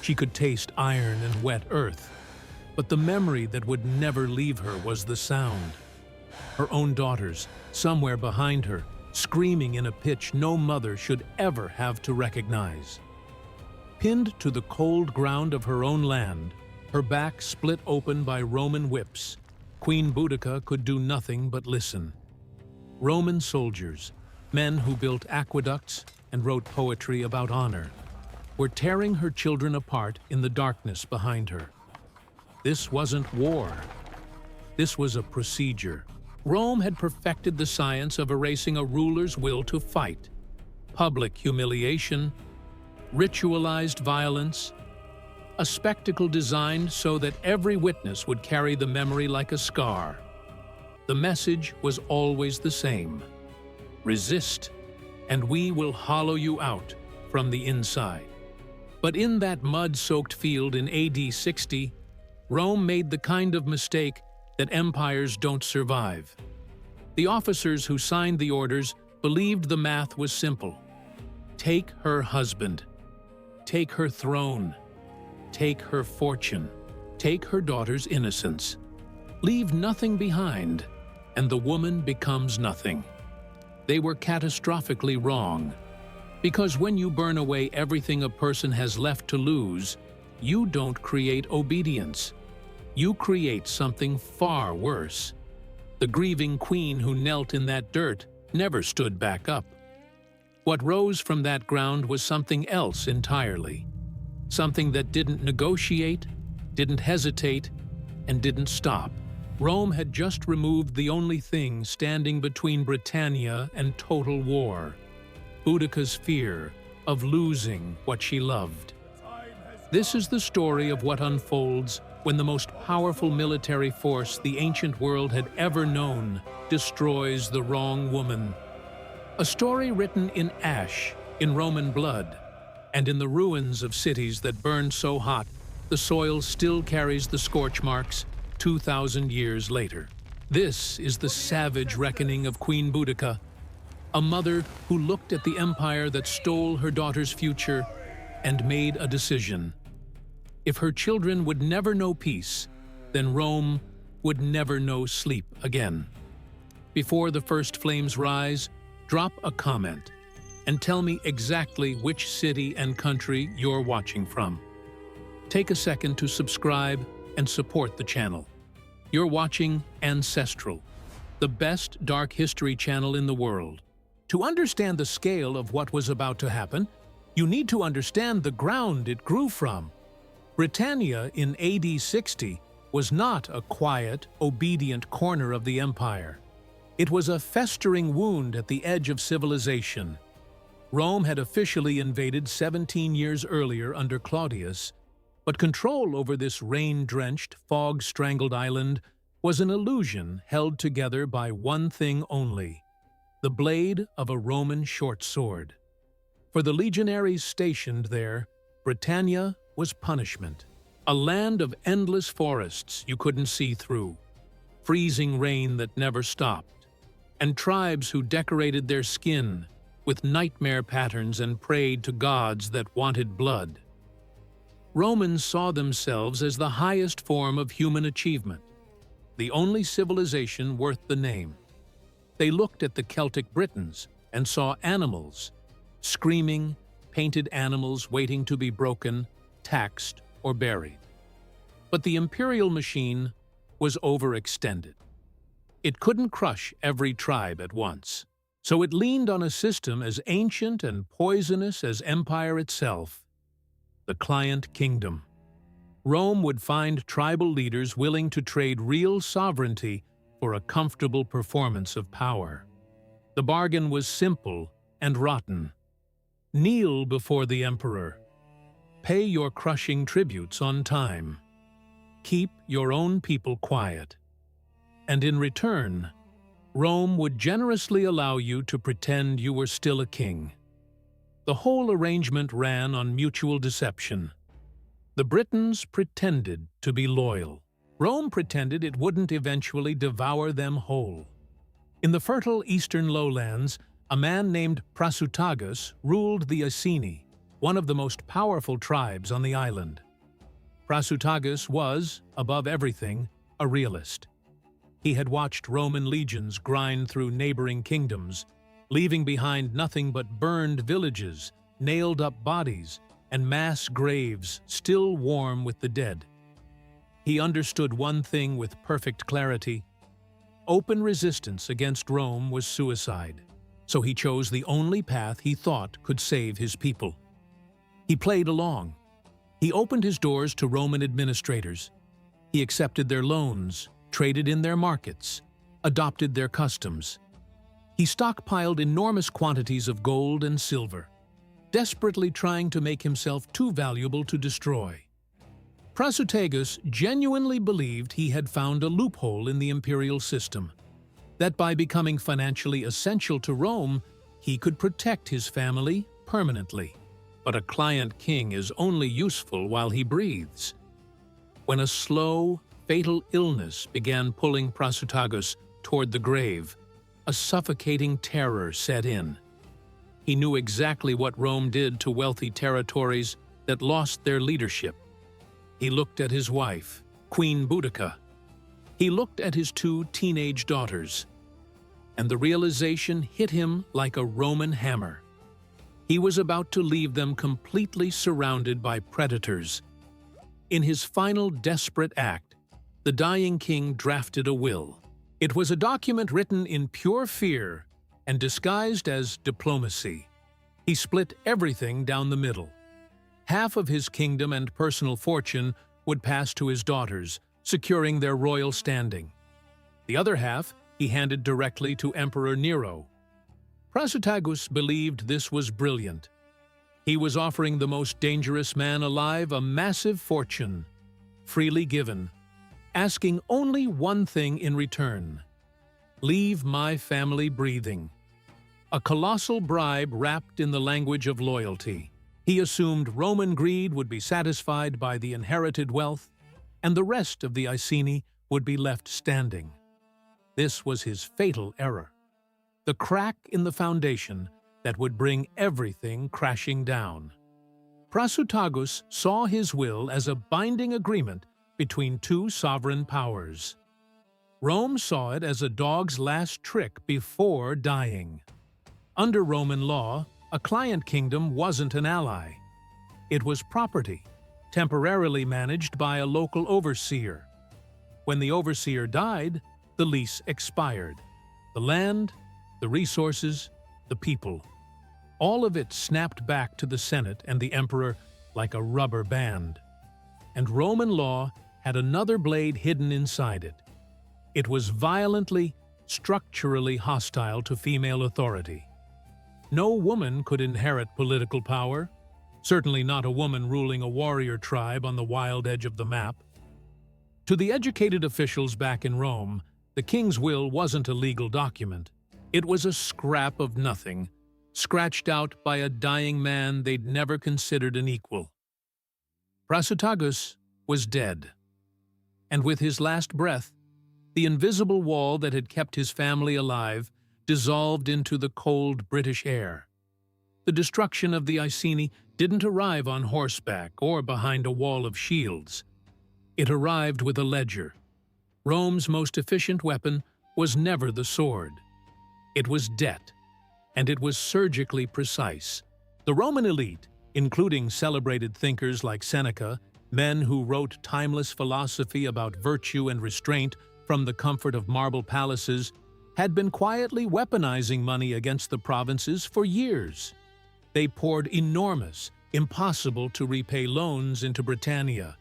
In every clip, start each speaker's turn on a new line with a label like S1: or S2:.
S1: She could taste iron and wet earth, but the memory that would never leave her was the sound. Her own daughters, somewhere behind her, screaming in a pitch no mother should ever have to recognize. Pinned to the cold ground of her own land, her back split open by Roman whips, Queen Boudicca could do nothing but listen. Roman soldiers, men who built aqueducts and wrote poetry about honor, were tearing her children apart in the darkness behind her. This wasn't war. This was a procedure. Rome had perfected the science of erasing a ruler's will to fight. Public humiliation, ritualized violence, a spectacle designed so that every witness would carry the memory like a scar. The message was always the same: resist, and we will hollow you out from the inside. But in that mud-soaked field in AD 60, Rome made the kind of mistake that empires don't survive. The officers who signed the orders believed the math was simple. Take her husband. Take her throne. Take her fortune. Take her daughter's innocence. Leave nothing behind, and the woman becomes nothing. They were catastrophically wrong. Because when you burn away everything a person has left to lose, you don't create obedience. You create something far worse. The grieving queen who knelt in that dirt never stood back up. What rose from that ground was something else entirely. Something that didn't negotiate, didn't hesitate, and didn't stop. Rome had just removed the only thing standing between Britannia and total war: Boudicca's fear of losing what she loved. This is the story of what unfolds when the most powerful military force the ancient world had ever known destroys the wrong woman. A story written in ash, in Roman blood, and in the ruins of cities that burned so hot the soil still carries the scorch marks 2,000 years later. This is the savage reckoning of Queen Boudicca, a mother who looked at the empire that stole her daughter's future and made a decision. If her children would never know peace, then Rome would never know sleep again. Before the first flames rise, drop a comment and tell me exactly which city and country you're watching from. Take a second to subscribe and support the channel. You're watching Ancestral, the best dark history channel in the world. To understand the scale of what was about to happen, you need to understand the ground it grew from. Britannia in AD 60 was not a quiet, obedient corner of the empire. It was a festering wound at the edge of civilization. Rome had officially invaded 17 years earlier under Claudius, but control over this rain-drenched, fog-strangled island was an illusion held together by one thing only: the blade of a Roman short sword. For the legionaries stationed there, Britannia was punishment. A land of endless forests you couldn't see through, freezing rain that never stopped, and tribes who decorated their skin with nightmare patterns and prayed to gods that wanted blood. Romans saw themselves as the highest form of human achievement, the only civilization worth the name. They looked at the Celtic Britons and saw animals, screaming, painted animals waiting to be broken, taxed, or buried. But the imperial machine was overextended. It couldn't crush every tribe at once, so it leaned on a system as ancient and poisonous as empire itself: the client kingdom. Rome would find tribal leaders willing to trade real sovereignty for a comfortable performance of power. The bargain was simple and rotten. Kneel before the emperor. Pay your crushing tributes on time. Keep your own people quiet. And in return, Rome would generously allow you to pretend you were still a king. The whole arrangement ran on mutual deception. The Britons pretended to be loyal. Rome pretended it wouldn't eventually devour them whole. In the fertile eastern lowlands, a man named Prasutagus ruled the Iceni, one of the most powerful tribes on the island. Prasutagus was, above everything, a realist. He had watched Roman legions grind through neighboring kingdoms, leaving behind nothing but burned villages, nailed-up bodies, and mass graves still warm with the dead. He understood one thing with perfect clarity: open resistance against Rome was suicide, so he chose the only path he thought could save his people. He played along. He opened his doors to Roman administrators. He accepted their loans, traded in their markets, adopted their customs. He stockpiled enormous quantities of gold and silver, desperately trying to make himself too valuable to destroy. Prasutagus genuinely believed he had found a loophole in the imperial system, that by becoming financially essential to Rome, he could protect his family permanently. But a client king is only useful while he breathes. When a slow, fatal illness began pulling Prasutagus toward the grave, a suffocating terror set in. He knew exactly what Rome did to wealthy territories that lost their leadership. He looked at his wife, Queen Boudicca. He looked at his two teenage daughters, and the realization hit him like a Roman hammer. He was about to leave them completely surrounded by predators. In his final desperate act, the dying king drafted a will. It was a document written in pure fear and disguised as diplomacy. He split everything down the middle. Half of his kingdom and personal fortune would pass to his daughters, securing their royal standing. The other half he handed directly to Emperor Nero. Prasutagus believed this was brilliant. He was offering the most dangerous man alive a massive fortune, freely given, asking only one thing in return: leave my family breathing. A colossal bribe wrapped in the language of loyalty. He assumed Roman greed would be satisfied by the inherited wealth, and the rest of the Iceni would be left standing. This was his fatal error, the crack in the foundation that would bring everything crashing down. Prasutagus saw his will as a binding agreement between two sovereign powers. Rome saw it as a dog's last trick before dying. Under Roman law, a client kingdom wasn't an ally. It was property, temporarily managed by a local overseer. When the overseer died, the lease expired. The land, the resources, the people. All of it snapped back to the Senate and the emperor like a rubber band. And Roman law had another blade hidden inside it. It was violently, structurally hostile to female authority. No woman could inherit political power, certainly not a woman ruling a warrior tribe on the wild edge of the map. To the educated officials back in Rome, the king's will wasn't a legal document. It was a scrap of nothing, scratched out by a dying man they'd never considered an equal. Prasutagus was dead, and with his last breath, the invisible wall that had kept his family alive dissolved into the cold British air. The destruction of the Iceni didn't arrive on horseback or behind a wall of shields. It arrived with a ledger. Rome's most efficient weapon was never the sword. It was debt, and it was surgically precise. The Roman elite, including celebrated thinkers like Seneca, men who wrote timeless philosophy about virtue and restraint from the comfort of marble palaces, had been quietly weaponizing money against the provinces for years. They poured enormous, impossible-to-repay loans into Britannia,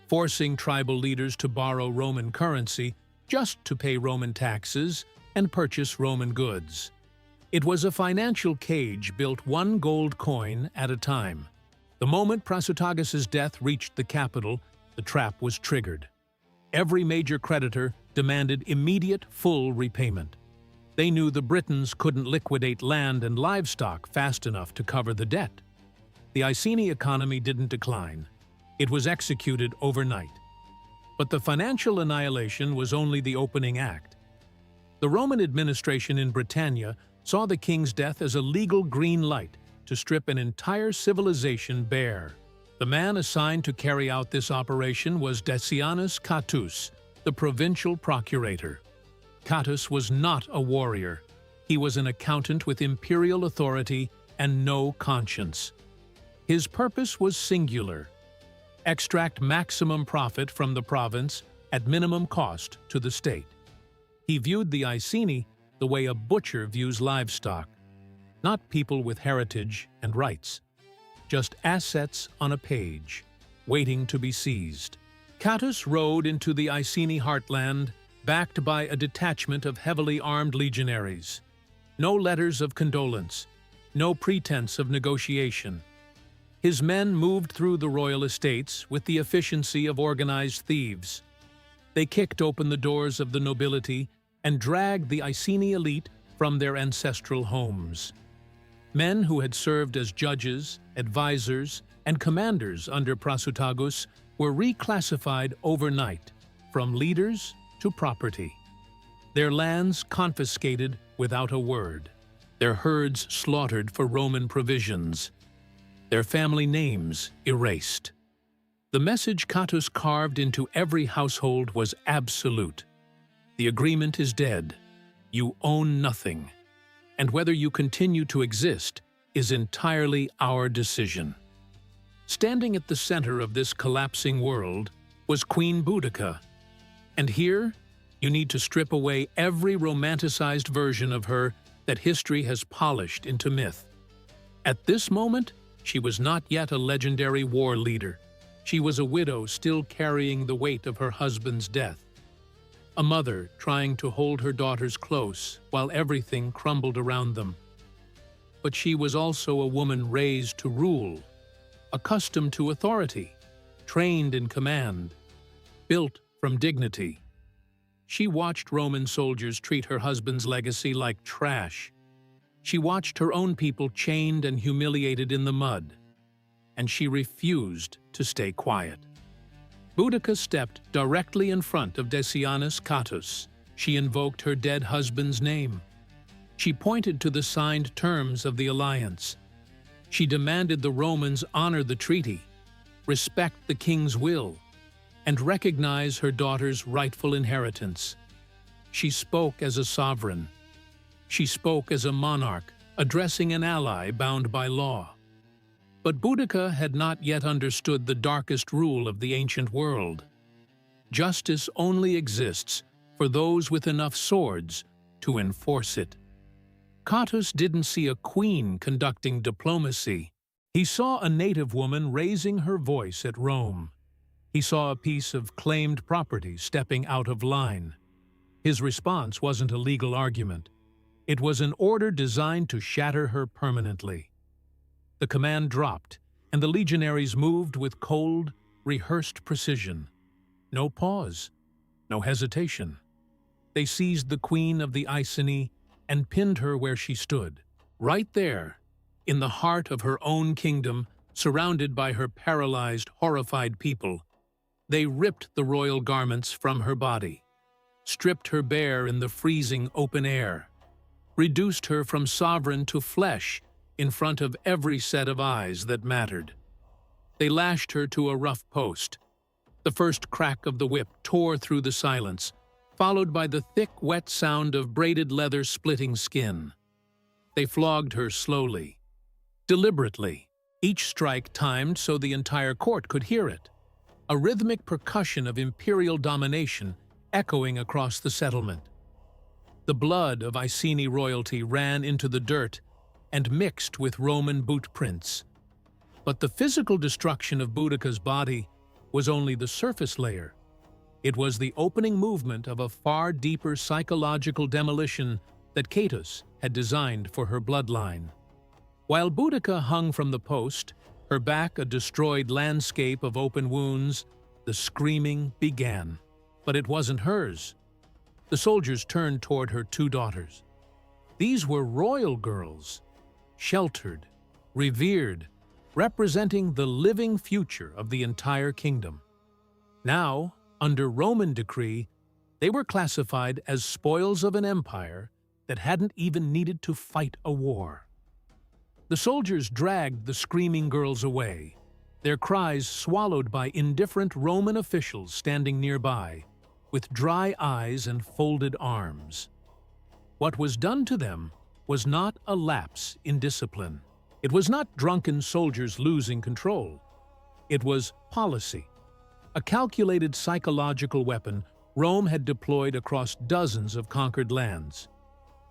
S1: forcing tribal leaders to borrow Roman currency just to pay Roman taxes and purchase Roman goods. It was a financial cage built one gold coin at a time. The moment Prasutagus' death reached the capital, the trap was triggered. Every major creditor demanded immediate, full repayment. They knew the Britons couldn't liquidate land and livestock fast enough to cover the debt. The Iceni economy didn't decline. It was executed overnight. But the financial annihilation was only the opening act. The Roman administration in Britannia saw the king's death as a legal green light to strip an entire civilization bare. The man assigned to carry out this operation was Decianus Catuus, the provincial procurator. Catuus was not a warrior. He was an accountant with imperial authority and no conscience. His purpose was singular: extract maximum profit from the province at minimum cost to the state. He viewed the Iceni the way a butcher views livestock, not people with heritage and rights, just assets on a page, waiting to be seized. Catuus rode into the Iceni heartland, backed by a detachment of heavily armed legionaries. No letters of condolence, no pretense of negotiation. His men moved through the royal estates with the efficiency of organized thieves. They kicked open the doors of the nobility and dragged the Iceni elite from their ancestral homes. Men who had served as judges, advisors, and commanders under Prasutagus were reclassified overnight, from leaders to property. Their lands confiscated without a word, their herds slaughtered for Roman provisions, their family names erased. The message Catuus carved into every household was absolute. The agreement is dead. You own nothing. And whether you continue to exist is entirely our decision. Standing at the center of this collapsing world was Queen Boudicca. And here, you need to strip away every romanticized version of her that history has polished into myth. At this moment, she was not yet a legendary war leader. She was a widow still carrying the weight of her husband's death. A mother trying to hold her daughters close while everything crumbled around them. But she was also a woman raised to rule, accustomed to authority, trained in command, built from dignity. She watched Roman soldiers treat her husband's legacy like trash. She watched her own people chained and humiliated in the mud, and she refused to stay quiet. Boudicca stepped directly in front of Decianus Catuus. She invoked her dead husband's name. She pointed to the signed terms of the alliance. She demanded the Romans honor the treaty, respect the king's will, and recognize her daughter's rightful inheritance. She spoke as a sovereign. She spoke as a monarch, addressing an ally bound by law. But Boudicca had not yet understood the darkest rule of the ancient world. Justice only exists for those with enough swords to enforce it. Catuus didn't see a queen conducting diplomacy. He saw a native woman raising her voice at Rome. He saw a piece of claimed property stepping out of line. His response wasn't a legal argument. It was an order designed to shatter her permanently. The command dropped, and the legionaries moved with cold, rehearsed precision. No pause, no hesitation. They seized the queen of the Iceni and pinned her where she stood, right there, in the heart of her own kingdom, surrounded by her paralyzed, horrified people. They ripped the royal garments from her body, stripped her bare in the freezing open air, reduced her from sovereign to flesh in front of every set of eyes that mattered. They lashed her to a rough post. The first crack of the whip tore through the silence, followed by the thick, wet sound of braided leather splitting skin. They flogged her slowly, deliberately, each strike timed so the entire court could hear it, a rhythmic percussion of imperial domination echoing across the settlement. The blood of Iceni royalty ran into the dirt and mixed with Roman boot prints. But the physical destruction of Boudicca's body was only the surface layer. It was the opening movement of a far deeper psychological demolition that Catuus had designed for her bloodline. While Boudicca hung from the post, her back a destroyed landscape of open wounds, the screaming began. But it wasn't hers. The soldiers turned toward her two daughters. These were royal girls, sheltered, revered, representing the living future of the entire kingdom. Now, under Roman decree, they were classified as spoils of an empire that hadn't even needed to fight a war. The soldiers dragged the screaming girls away, their cries swallowed by indifferent Roman officials standing nearby, with dry eyes and folded arms. What was done to them was not a lapse in discipline. It was not drunken soldiers losing control. It was policy. A calculated psychological weapon Rome had deployed across dozens of conquered lands.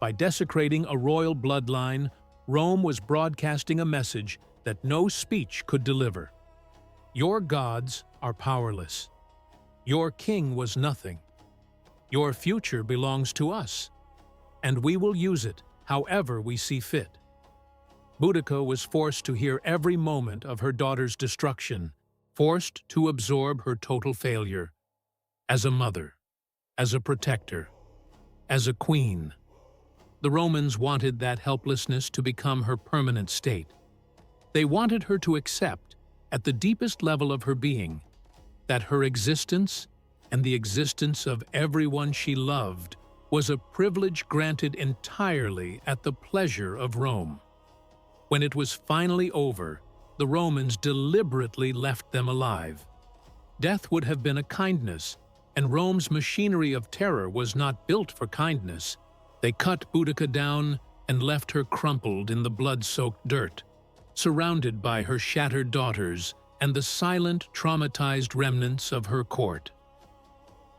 S1: By desecrating a royal bloodline, Rome was broadcasting a message that no speech could deliver. Your gods are powerless. Your king was nothing. Your future belongs to us, and we will use it however we see fit. Boudicca was forced to hear every moment of her daughter's destruction, forced to absorb her total failure. As a mother, as a protector, as a queen. The Romans wanted that helplessness to become her permanent state. They wanted her to accept, at the deepest level of her being, that her existence and the existence of everyone she loved was a privilege granted entirely at the pleasure of Rome. When it was finally over, the Romans deliberately left them alive. Death would have been a kindness, and Rome's machinery of terror was not built for kindness. They cut Boudicca down and left her crumpled in the blood-soaked dirt, surrounded by her shattered daughters and the silent, traumatized remnants of her court.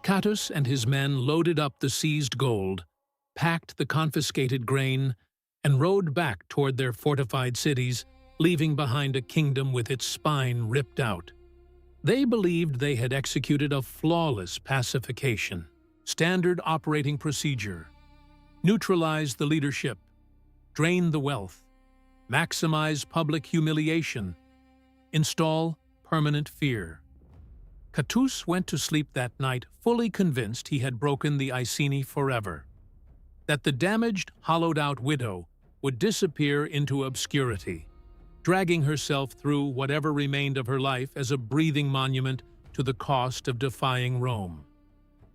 S1: Catus and his men loaded up the seized gold, packed the confiscated grain, and rode back toward their fortified cities, leaving behind a kingdom with its spine ripped out. They believed they had executed a flawless pacification, standard operating procedure, neutralize the leadership, drain the wealth, maximize public humiliation, install permanent fear. Catus went to sleep that night fully convinced he had broken the Iceni forever, that the damaged, hollowed-out widow would disappear into obscurity, dragging herself through whatever remained of her life as a breathing monument to the cost of defying Rome.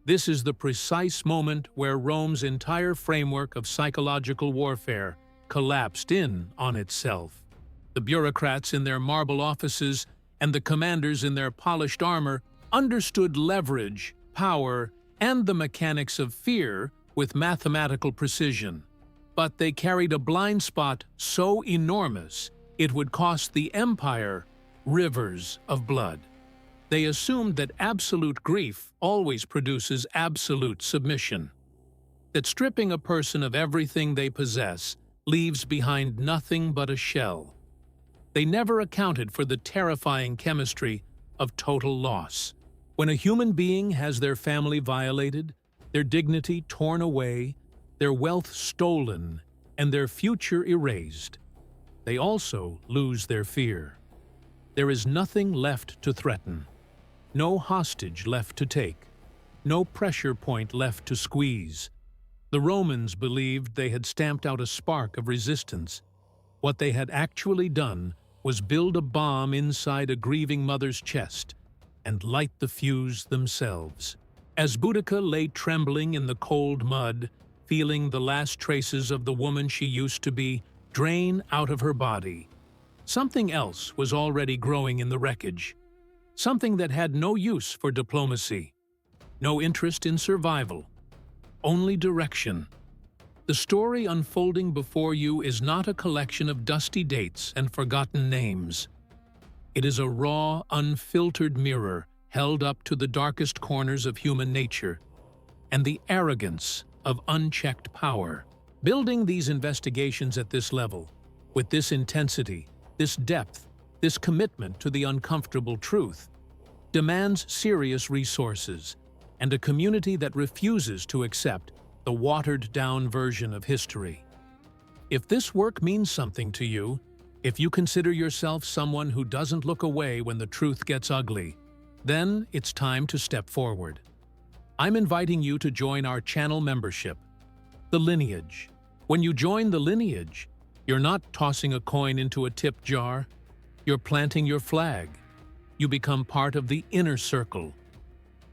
S1: This is the precise moment where Rome's entire framework of psychological warfare collapsed in on itself. The bureaucrats in their marble offices and the commanders in their polished armor understood leverage, power, and the mechanics of fear with mathematical precision. But they carried a blind spot so enormous it would cost the empire rivers of blood. They assumed that absolute grief always produces absolute submission, that stripping a person of everything they possess leaves behind nothing but a shell. They never accounted for the terrifying chemistry of total loss. When a human being has their family violated, their dignity torn away, their wealth stolen, and their future erased, they also lose their fear. There is nothing left to threaten, no hostage left to take, no pressure point left to squeeze. The Romans believed they had stamped out a spark of resistance. What they had actually done was build a bomb inside a grieving mother's chest and light the fuse themselves. As Boudicca lay trembling in the cold mud, feeling the last traces of the woman she used to be drain out of her body, something else was already growing in the wreckage. Something that had no use for diplomacy, no interest in survival, only direction. The story unfolding before you is not a collection of dusty dates and forgotten names. It is a raw, unfiltered mirror held up to the darkest corners of human nature and the arrogance of unchecked power. Building these investigations at this level, with this intensity, this depth, this commitment to the uncomfortable truth, demands serious resources and a community that refuses to accept the watered-down version of history. If this work means something to you, if you consider yourself someone who doesn't look away when the truth gets ugly, then it's time to step forward. I'm inviting you to join our channel membership, The Lineage. When you join The Lineage, you're not tossing a coin into a tip jar, you're planting your flag. You become part of the inner circle,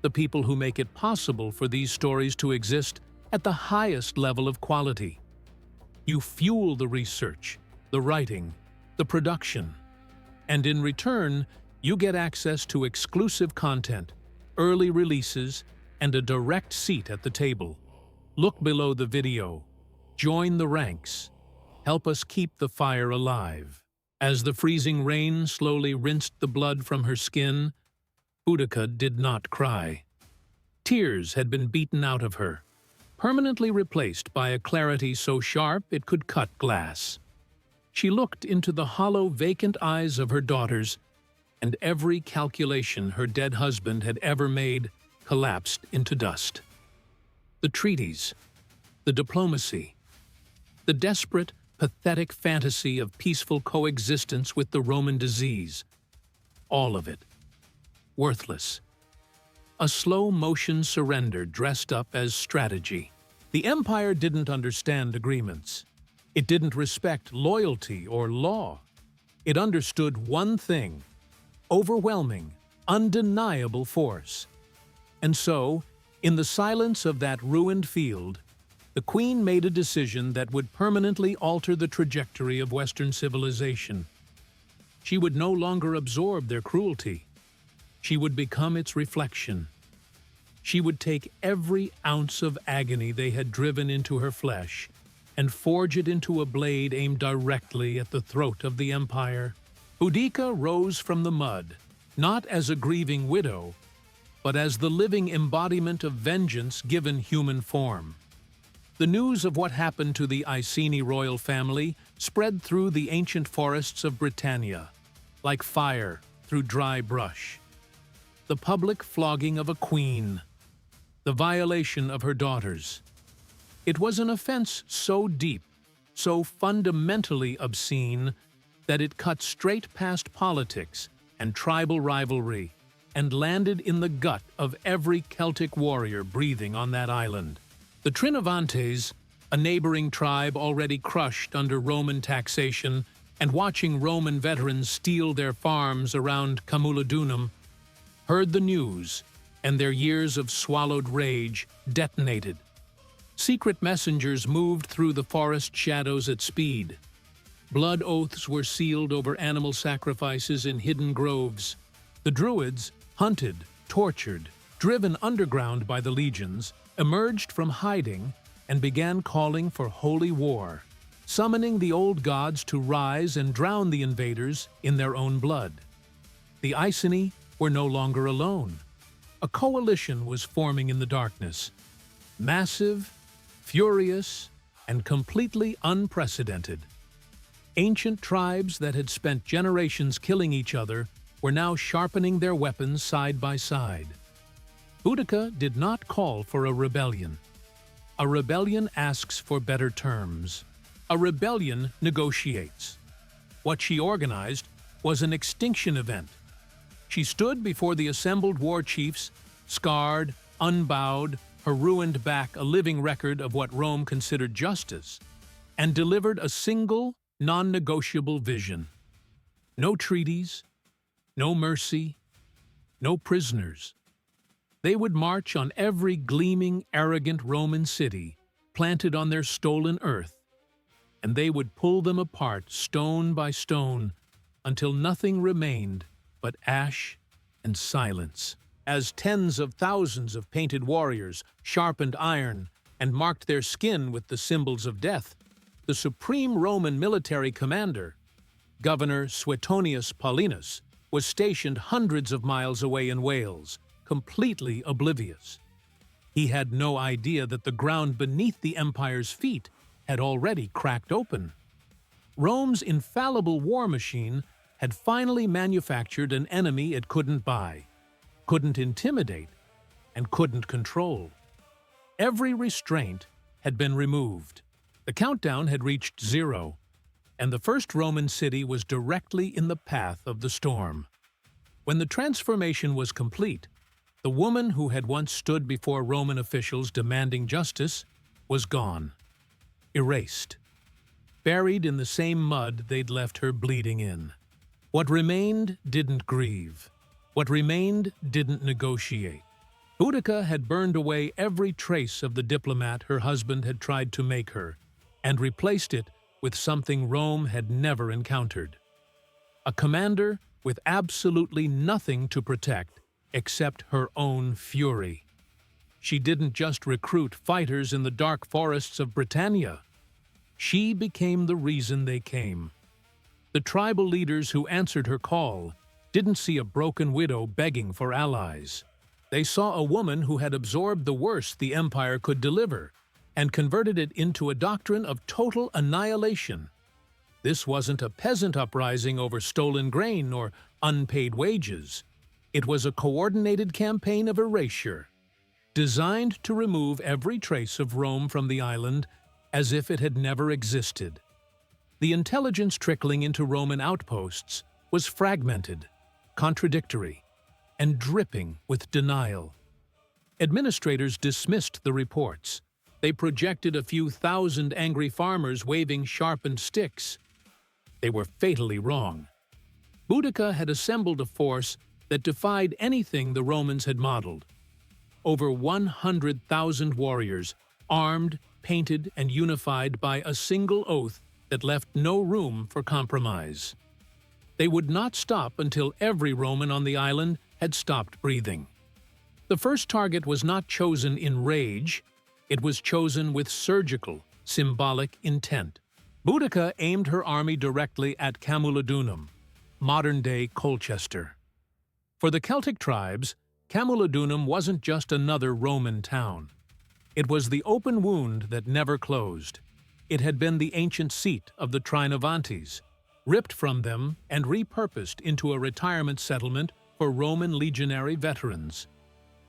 S1: the people who make it possible for these stories to exist at the highest level of quality. You fuel the research, the writing, the production. And in return, you get access to exclusive content, early releases, and a direct seat at the table. Look below the video. Join the ranks. Help us keep the fire alive. As the freezing rain slowly rinsed the blood from her skin, Boudicca did not cry. Tears had been beaten out of her, permanently replaced by a clarity so sharp it could cut glass. She looked into the hollow, vacant eyes of her daughters, and every calculation her dead husband had ever made collapsed into dust. The treaties, the diplomacy, the desperate, pathetic fantasy of peaceful coexistence with the Roman disease, all of it, worthless. A slow-motion surrender dressed up as strategy. The empire didn't understand agreements. It didn't respect loyalty or law. It understood one thing: overwhelming, undeniable force. And so, in the silence of that ruined field, the Queen made a decision that would permanently alter the trajectory of Western civilization. She would no longer absorb their cruelty. She would become its reflection. She would take every ounce of agony they had driven into her flesh and forge it into a blade aimed directly at the throat of the empire. Boudicca rose from the mud, not as a grieving widow, but as the living embodiment of vengeance given human form. The news of what happened to the Iceni royal family spread through the ancient forests of Britannia, like fire through dry brush. The public flogging of a queen, the violation of her daughters. It was an offense so deep, so fundamentally obscene, that it cut straight past politics and tribal rivalry and landed in the gut of every Celtic warrior breathing on that island. The Trinovantes, a neighboring tribe already crushed under Roman taxation and watching Roman veterans steal their farms around Camulodunum, heard the news, and their years of swallowed rage detonated. Secret messengers moved through the forest shadows at speed. Blood oaths were sealed over animal sacrifices in hidden groves. The Druids, hunted, tortured, driven underground by the legions, emerged from hiding and began calling for holy war, summoning the old gods to rise and drown the invaders in their own blood. The Iceni were no longer alone. A coalition was forming in the darkness, massive, furious, and completely unprecedented. Ancient tribes that had spent generations killing each other were now sharpening their weapons side by side. Boudicca did not call for a rebellion. A rebellion asks for better terms. A rebellion negotiates. What she organized was an extinction event. She stood before the assembled war chiefs, scarred, unbowed, her ruined back a living record of what Rome considered justice, and delivered a single, non-negotiable vision. No treaties, no mercy, no prisoners. They would march on every gleaming, arrogant Roman city planted on their stolen earth, and they would pull them apart stone by stone until nothing remained but ash and silence. As tens of thousands of painted warriors sharpened iron and marked their skin with the symbols of death, the supreme Roman military commander, Governor Suetonius Paulinus, was stationed hundreds of miles away in Wales, completely oblivious. He had no idea that the ground beneath the empire's feet had already cracked open. Rome's infallible war machine had finally manufactured an enemy it couldn't buy, couldn't intimidate, and couldn't control. Every restraint had been removed. The countdown had reached 0, and the first Roman city was directly in the path of the storm. When the transformation was complete, the woman who had once stood before Roman officials demanding justice was gone, erased, buried in the same mud they'd left her bleeding in. What remained didn't grieve. What remained didn't negotiate. Boudicca had burned away every trace of the diplomat her husband had tried to make her, and replaced it with something Rome had never encountered. A commander with absolutely nothing to protect except her own fury. She didn't just recruit fighters in the dark forests of Britannia. She became the reason they came. The tribal leaders who answered her call didn't see a broken widow begging for allies. They saw a woman who had absorbed the worst the empire could deliver and converted it into a doctrine of total annihilation. This wasn't a peasant uprising over stolen grain or unpaid wages. It was a coordinated campaign of erasure, designed to remove every trace of Rome from the island as if it had never existed. The intelligence trickling into Roman outposts was fragmented, contradictory, and dripping with denial. Administrators dismissed the reports. They projected a few thousand angry farmers waving sharpened sticks. They were fatally wrong. Boudicca had assembled a force that defied anything the Romans had modeled. Over 100,000 warriors, armed, painted, and unified by a single oath that left no room for compromise. They would not stop until every Roman on the island had stopped breathing. The first target was not chosen in rage. It was chosen with surgical, symbolic intent. Boudicca aimed her army directly at Camulodunum, modern-day Colchester. For the Celtic tribes, Camulodunum wasn't just another Roman town. It was the open wound that never closed. It had been the ancient seat of the Trinovantes, ripped from them and repurposed into a retirement settlement for Roman legionary veterans.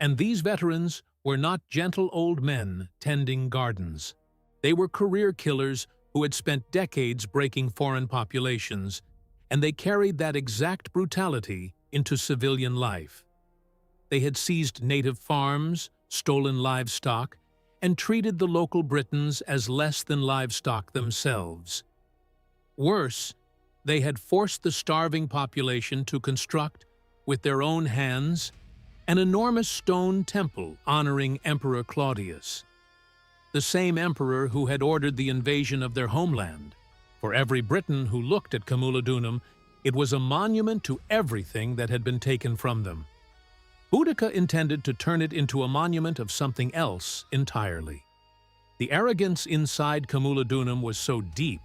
S1: And these veterans were not gentle old men tending gardens. They were career killers who had spent decades breaking foreign populations, and they carried that exact brutality into civilian life. They had seized native farms, stolen livestock, and treated the local Britons as less than livestock themselves. Worse, they had forced the starving population to construct, with their own hands, an enormous stone temple honoring Emperor Claudius, the same emperor who had ordered the invasion of their homeland. For every Briton who looked at Camulodunum, it was a monument to everything that had been taken from them. Boudicca intended to turn it into a monument of something else entirely. The arrogance inside Camulodunum was so deep,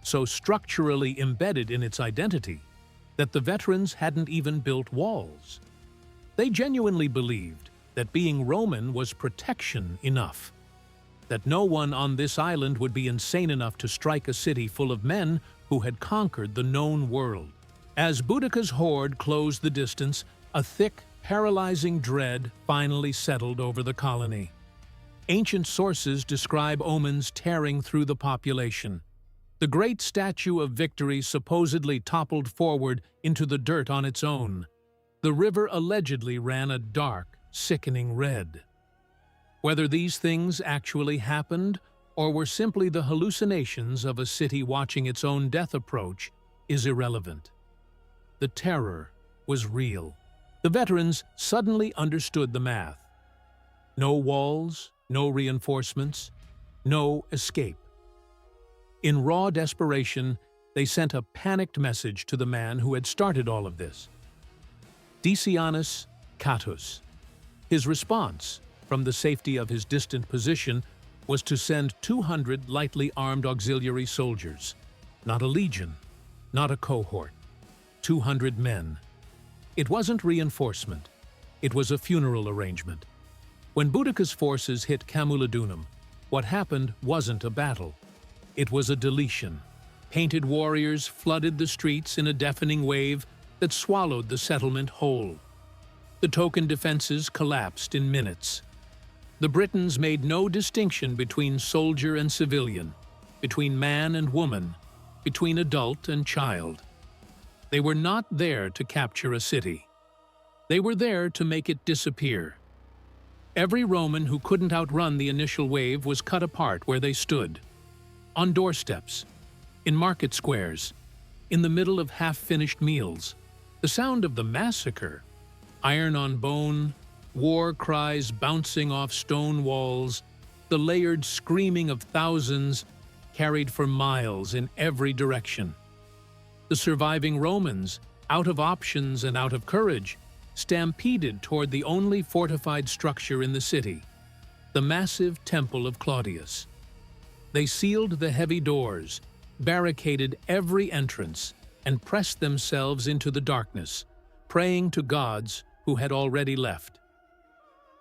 S1: so structurally embedded in its identity, that the veterans hadn't even built walls. They genuinely believed that being Roman was protection enough, that no one on this island would be insane enough to strike a city full of men who had conquered the known world. As Boudicca's horde closed the distance, a thick, paralyzing dread finally settled over the colony. Ancient sources describe omens tearing through the population. The great statue of victory supposedly toppled forward into the dirt on its own. The river allegedly ran a dark, sickening red. Whether these things actually happened or were simply the hallucinations of a city watching its own death approach is irrelevant. The terror was real. The veterans suddenly understood the math. No walls, no reinforcements, no escape. In raw desperation, they sent a panicked message to the man who had started all of this. Decianus Catus. His response, from the safety of his distant position, was to send 200 lightly armed auxiliary soldiers. Not a legion, not a cohort. 200 men. It wasn't reinforcement. It was a funeral arrangement. When Boudicca's forces hit Camulodunum, what happened wasn't a battle. It was a deletion. Painted warriors flooded the streets in a deafening wave that swallowed the settlement whole. The token defenses collapsed in minutes. The Britons made no distinction between soldier and civilian, between man and woman, between adult and child. They were not there to capture a city. They were there to make it disappear. Every Roman who couldn't outrun the initial wave was cut apart where they stood. On doorsteps, in market squares, in the middle of half-finished meals. The sound of the massacre, iron on bone, war cries bouncing off stone walls, the layered screaming of thousands, carried for miles in every direction. The surviving Romans, out of options and out of courage, stampeded toward the only fortified structure in the city, the massive Temple of Claudius. They sealed the heavy doors, barricaded every entrance, and pressed themselves into the darkness, praying to gods who had already left.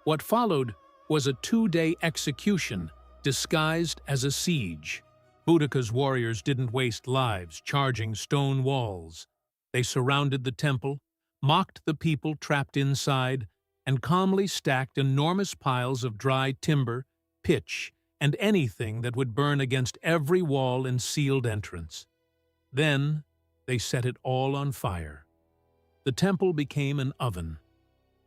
S1: What followed was a 2-day execution disguised as a siege. Boudicca's warriors didn't waste lives charging stone walls. They surrounded the temple, mocked the people trapped inside, and calmly stacked enormous piles of dry timber, pitch, and anything that would burn against every wall and sealed entrance. Then they set it all on fire. The temple became an oven.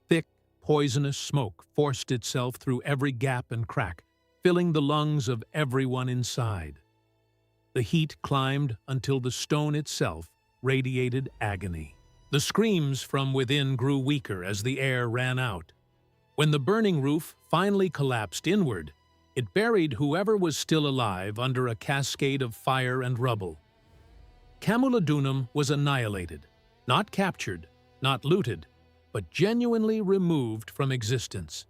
S1: Thick, poisonous smoke forced itself through every gap and crack, filling the lungs of everyone inside. The heat climbed until the stone itself radiated agony. The screams from within grew weaker as the air ran out. When the burning roof finally collapsed inward, it buried whoever was still alive under a cascade of fire and rubble. Camulodunum was annihilated, not captured, not looted, but genuinely removed from existence.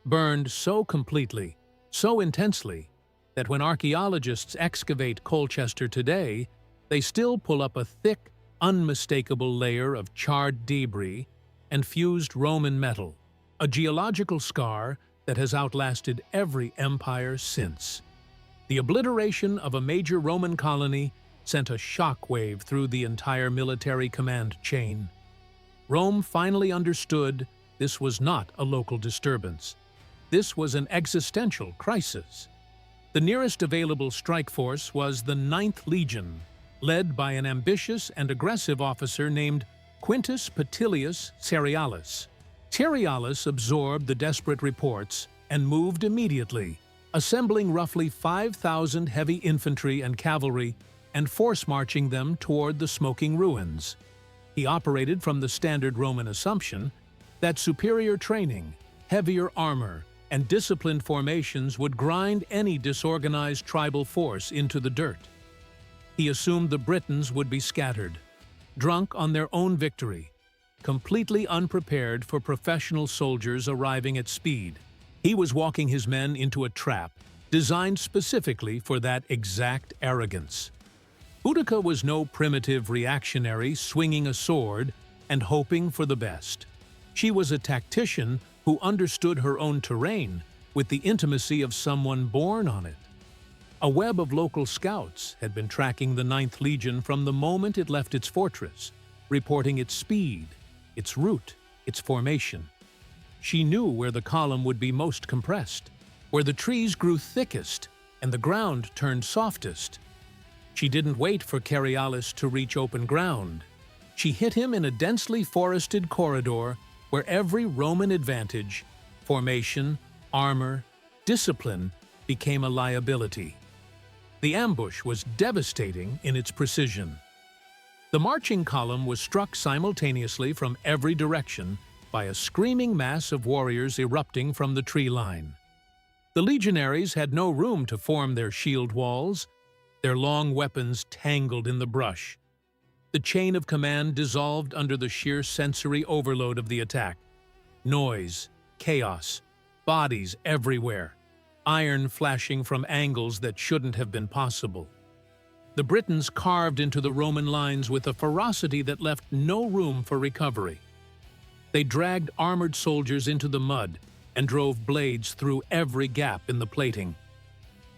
S1: Burned so completely, so intensely, that when archaeologists excavate Colchester today, they still pull up a thick, unmistakable layer of charred debris and fused Roman metal, a geological scar that has outlasted every empire since. The obliteration of a major Roman colony sent a shockwave through the entire military command chain. Rome finally understood this was not a local disturbance. This was an existential crisis. The nearest available strike force was the 9th Legion, led by an ambitious and aggressive officer named Quintus Petilius Cerealis. Cerealis absorbed the desperate reports and moved immediately, assembling roughly 5,000 heavy infantry and cavalry and force-marching them toward the smoking ruins. He operated from the standard Roman assumption that superior training, heavier armor, and disciplined formations would grind any disorganized tribal force into the dirt. He assumed the Britons would be scattered, drunk on their own victory, completely unprepared for professional soldiers arriving at speed. He was walking his men into a trap designed specifically for that exact arrogance. Boudicca was no primitive reactionary swinging a sword and hoping for the best. She was a tactician who understood her own terrain with the intimacy of someone born on it. A web of local scouts had been tracking the 9th Legion from the moment it left its fortress, reporting its speed, its route, its formation. She knew where the column would be most compressed, where the trees grew thickest and the ground turned softest. She didn't wait for Cerealis to reach open ground. She hit him in a densely forested corridor where every Roman advantage, formation, armor, discipline became a liability. The ambush was devastating in its precision. The marching column was struck simultaneously from every direction by a screaming mass of warriors erupting from the tree line. The legionaries had no room to form their shield walls, their long weapons tangled in the brush. The chain of command dissolved under the sheer sensory overload of the attack. Noise, chaos, bodies everywhere, iron flashing from angles that shouldn't have been possible. The Britons carved into the Roman lines with a ferocity that left no room for recovery. They dragged armored soldiers into the mud and drove blades through every gap in the plating.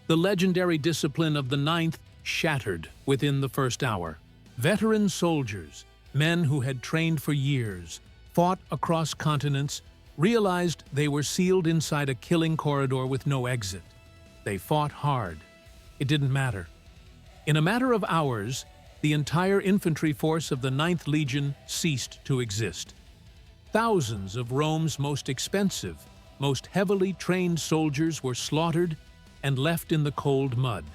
S1: The legendary discipline of the 9th shattered within the first hour. Veteran soldiers, men who had trained for years, fought across continents, realized they were sealed inside a killing corridor with no exit. They fought hard. It didn't matter. In a matter of hours, the entire infantry force of the 9th Legion ceased to exist. Thousands of Rome's most expensive, most heavily trained soldiers were slaughtered and left in the cold mud,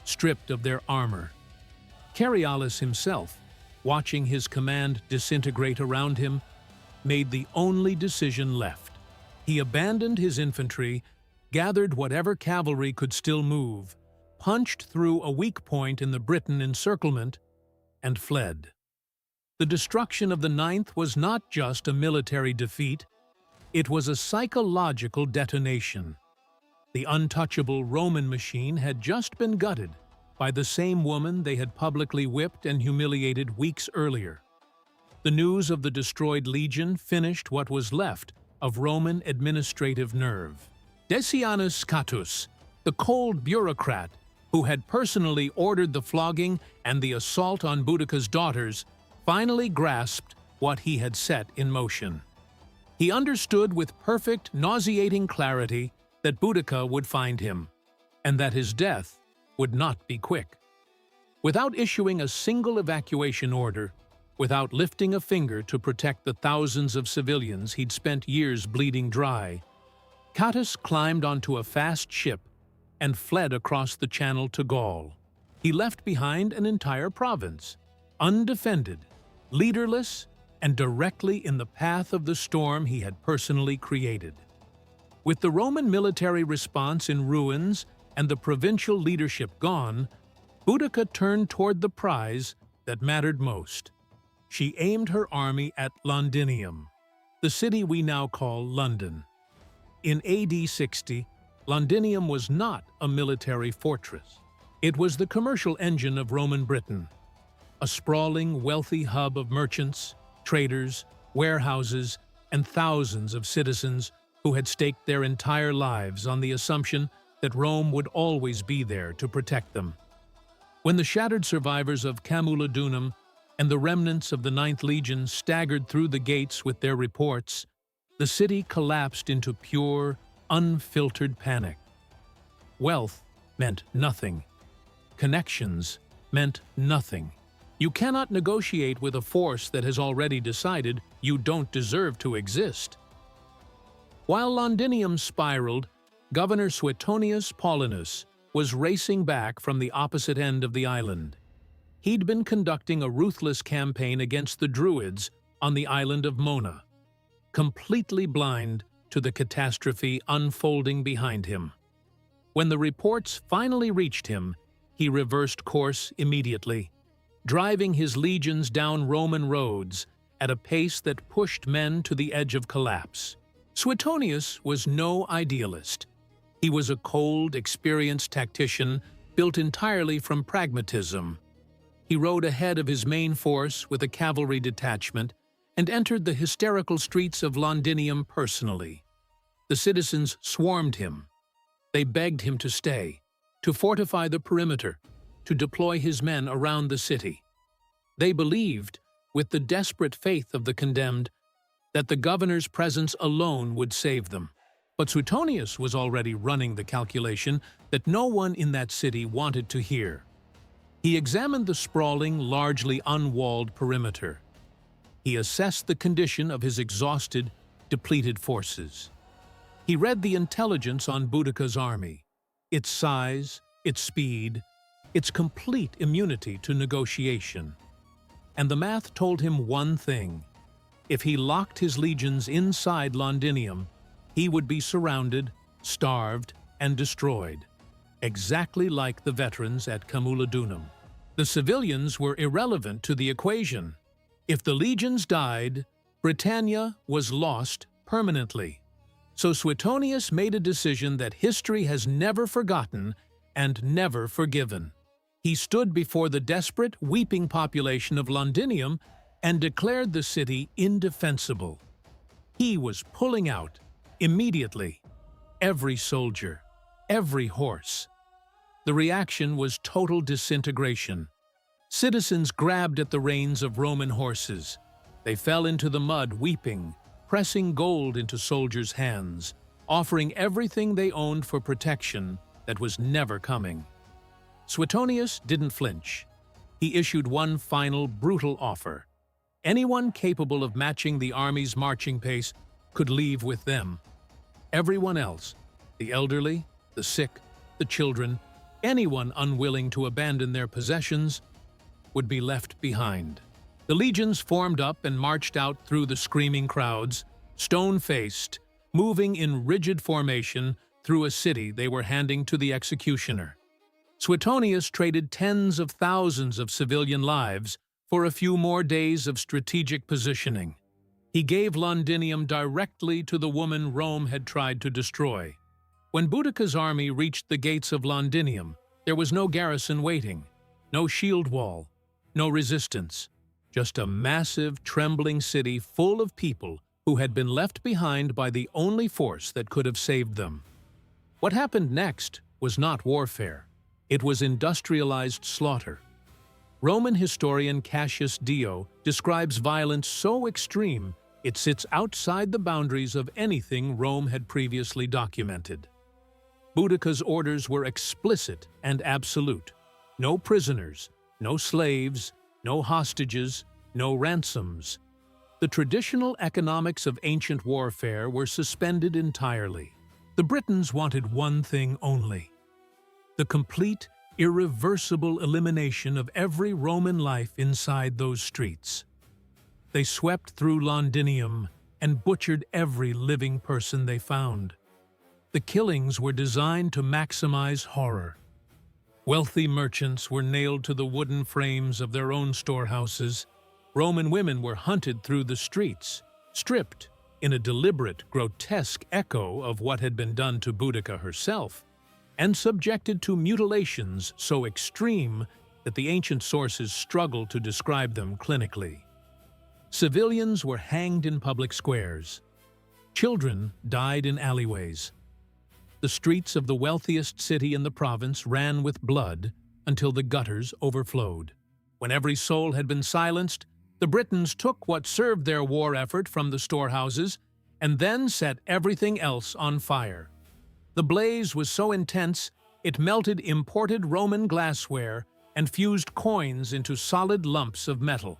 S1: stripped of their armor. Cerealis himself, watching his command disintegrate around him, made the only decision left. He abandoned his infantry, gathered whatever cavalry could still move, punched through a weak point in the Briton encirclement, and fled. The destruction of the Ninth was not just a military defeat, it was a psychological detonation. The untouchable Roman machine had just been gutted by the same woman they had publicly whipped and humiliated weeks earlier. The news of the destroyed legion finished what was left of Roman administrative nerve. Decianus Catus, the cold bureaucrat who had personally ordered the flogging and the assault on Boudicca's daughters, finally grasped what he had set in motion. He understood with perfect, nauseating clarity that Boudicca would find him, and that his death would not be quick. Without issuing a single evacuation order, without lifting a finger to protect the thousands of civilians he'd spent years bleeding dry, Catus climbed onto a fast ship and fled across the channel to Gaul. He left behind an entire province, undefended, leaderless, and directly in the path of the storm he had personally created. With the Roman military response in ruins and the provincial leadership gone, Boudicca turned toward the prize that mattered most. She aimed her army at Londinium, the city we now call London. In AD 60, Londinium was not a military fortress. It was the commercial engine of Roman Britain, a sprawling, wealthy hub of merchants, traders, warehouses, and thousands of citizens who had staked their entire lives on the assumption that Rome would always be there to protect them. When the shattered survivors of Camulodunum and the remnants of the Ninth Legion staggered through the gates with their reports, the city collapsed into pure, unfiltered panic. Wealth meant nothing. Connections meant nothing. You cannot negotiate with a force that has already decided you don't deserve to exist. While Londinium spiraled, Governor Suetonius Paulinus was racing back from the opposite end of the island. He'd been conducting a ruthless campaign against the Druids on the island of Mona, completely blind to the catastrophe unfolding behind him. When the reports finally reached him, he reversed course immediately, driving his legions down Roman roads at a pace that pushed men to the edge of collapse. Suetonius was no idealist. He was a cold, experienced tactician built entirely from pragmatism. He rode ahead of his main force with a cavalry detachment and entered the hysterical streets of Londinium personally. The citizens swarmed him. They begged him to stay, to fortify the perimeter, to deploy his men around the city. They believed, with the desperate faith of the condemned, that the governor's presence alone would save them. But Suetonius was already running the calculation that no one in that city wanted to hear. He examined the sprawling, largely unwalled perimeter. He assessed the condition of his exhausted, depleted forces. He read the intelligence on Boudicca's army, its size, its speed, its complete immunity to negotiation. And the math told him one thing. If he locked his legions inside Londinium, he would be surrounded, starved, and destroyed, exactly like the veterans at Camulodunum. The civilians were irrelevant to the equation. If the legions died, Britannia was lost permanently. So Suetonius made a decision that history has never forgotten and never forgiven. He stood before the desperate, weeping population of Londinium and declared the city indefensible. He was pulling out, immediately, every soldier, every horse. The reaction was total disintegration. Citizens grabbed at the reins of Roman horses. They fell into the mud, weeping, pressing gold into soldiers' hands, offering everything they owned for protection that was never coming. Suetonius didn't flinch. He issued one final, brutal offer. Anyone capable of matching the army's marching pace could leave with them. Everyone else, the elderly, the sick, the children, anyone unwilling to abandon their possessions, would be left behind. The legions formed up and marched out through the screaming crowds, stone-faced, moving in rigid formation through a city they were handing to the executioner. Suetonius traded tens of thousands of civilian lives for a few more days of strategic positioning. He gave Londinium directly to the woman Rome had tried to destroy. When Boudicca's army reached the gates of Londinium, there was no garrison waiting, no shield wall, no resistance, just a massive, trembling city full of people who had been left behind by the only force that could have saved them. What happened next was not warfare. It was industrialized slaughter. Roman historian Cassius Dio describes violence so extreme it sits outside the boundaries of anything Rome had previously documented. Boudicca's orders were explicit and absolute. No prisoners, no slaves, no hostages, no ransoms. The traditional economics of ancient warfare were suspended entirely. The Britons wanted one thing only: the complete, irreversible elimination of every Roman life inside those streets. They swept through Londinium and butchered every living person they found. The killings were designed to maximize horror. Wealthy merchants were nailed to the wooden frames of their own storehouses. Roman women were hunted through the streets, stripped in a deliberate, grotesque echo of what had been done to Boudicca herself, and subjected to mutilations so extreme that the ancient sources struggle to describe them clinically. Civilians were hanged in public squares. Children died in alleyways. The streets of the wealthiest city in the province ran with blood until the gutters overflowed. When every soul had been silenced, the Britons took what served their war effort from the storehouses and then set everything else on fire. The blaze was so intense it melted imported Roman glassware and fused coins into solid lumps of metal.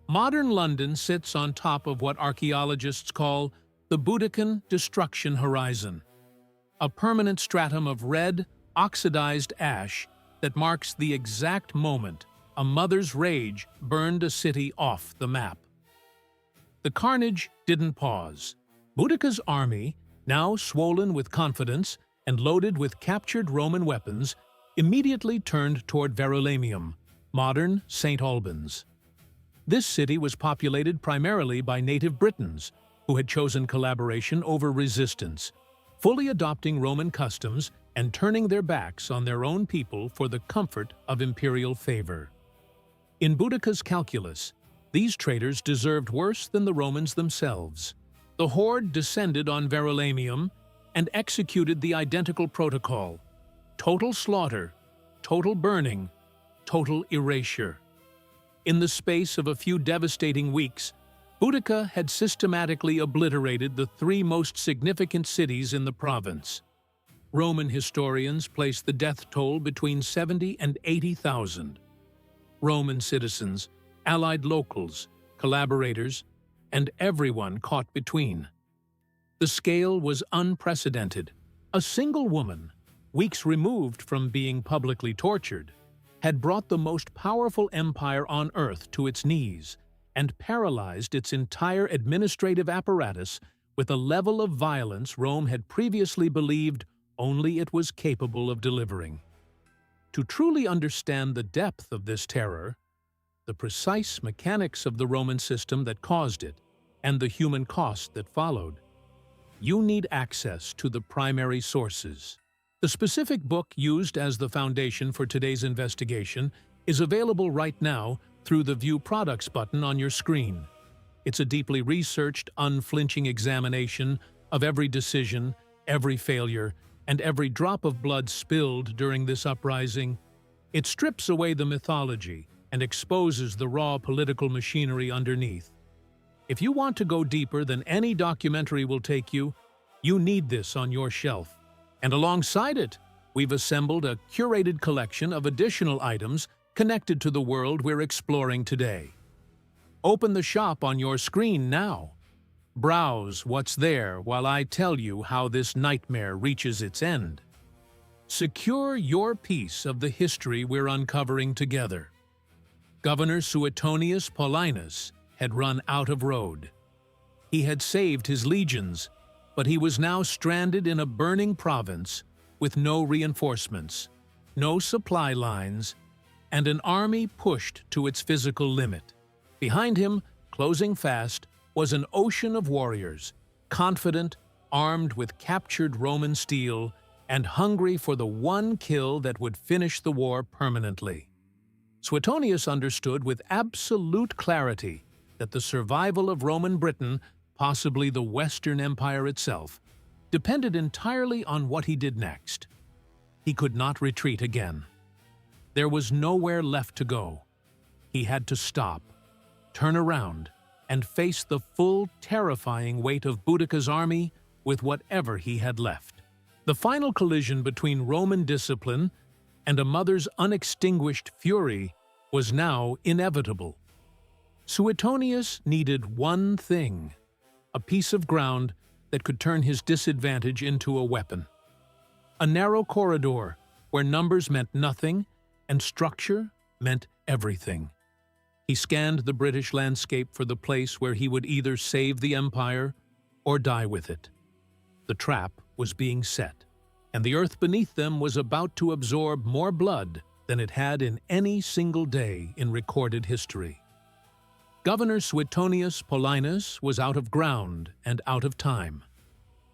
S1: Modern London sits on top of what archaeologists call the Boudiccan destruction horizon, a permanent stratum of red, oxidized ash that marks the exact moment a mother's rage burned a city off the map. The carnage didn't pause. Boudicca's army, now swollen with confidence and loaded with captured Roman weapons, immediately turned toward Verulamium, modern St. Albans. This city was populated primarily by native Britons who had chosen collaboration over resistance, fully adopting Roman customs and turning their backs on their own people for the comfort of imperial favor. In Boudicca's calculus, these traitors deserved worse than the Romans themselves. The horde descended on Verulamium and executed the identical protocol: total slaughter, total burning, total erasure. In the space of a few devastating weeks, Boudicca had systematically obliterated the three most significant cities in the province. Roman historians place the death toll between 70 and 80,000. Roman citizens, allied locals, collaborators, and everyone caught between. The scale was unprecedented. A single woman, weeks removed from being publicly tortured, had brought the most powerful empire on earth to its knees and paralyzed its entire administrative apparatus with a level of violence Rome had previously believed only it was capable of delivering. To truly understand the depth of this terror, the precise mechanics of the Roman system that caused it, and the human cost that followed, you need access to the primary sources. The specific book used as the foundation for today's investigation is available right now through the View Products button on your screen. It's a deeply researched, unflinching examination of every decision, every failure, and every drop of blood spilled during this uprising. It strips away the mythology and exposes the raw political machinery underneath. If you want to go deeper than any documentary will take you, you need this on your shelf. And alongside it, we've assembled a curated collection of additional items connected to the world we're exploring today. Open the shop on your screen now. Browse what's there while I tell you how this nightmare reaches its end. Secure your piece of the history we're uncovering together. Governor Suetonius Paulinus had run out of road. He had saved his legions, but he was now stranded in a burning province with no reinforcements, no supply lines, and an army pushed to its physical limit. Behind him, closing fast, was an ocean of warriors, confident, armed with captured Roman steel, and hungry for the one kill that would finish the war permanently. Suetonius understood with absolute clarity that the survival of Roman Britain, possibly the Western Empire itself, depended entirely on what he did next. He could not retreat again. There was nowhere left to go. He had to stop, turn around, and face the full, terrifying weight of Boudicca's army with whatever he had left. The final collision between Roman discipline and a mother's unextinguished fury was now inevitable. Suetonius needed one thing, a piece of ground that could turn his disadvantage into a weapon. A narrow corridor where numbers meant nothing and structure meant everything. He scanned the British landscape for the place where he would either save the empire or die with it. The trap was being set, and the earth beneath them was about to absorb more blood than it had in any single day in recorded history. Governor Suetonius Paulinus was out of ground and out of time.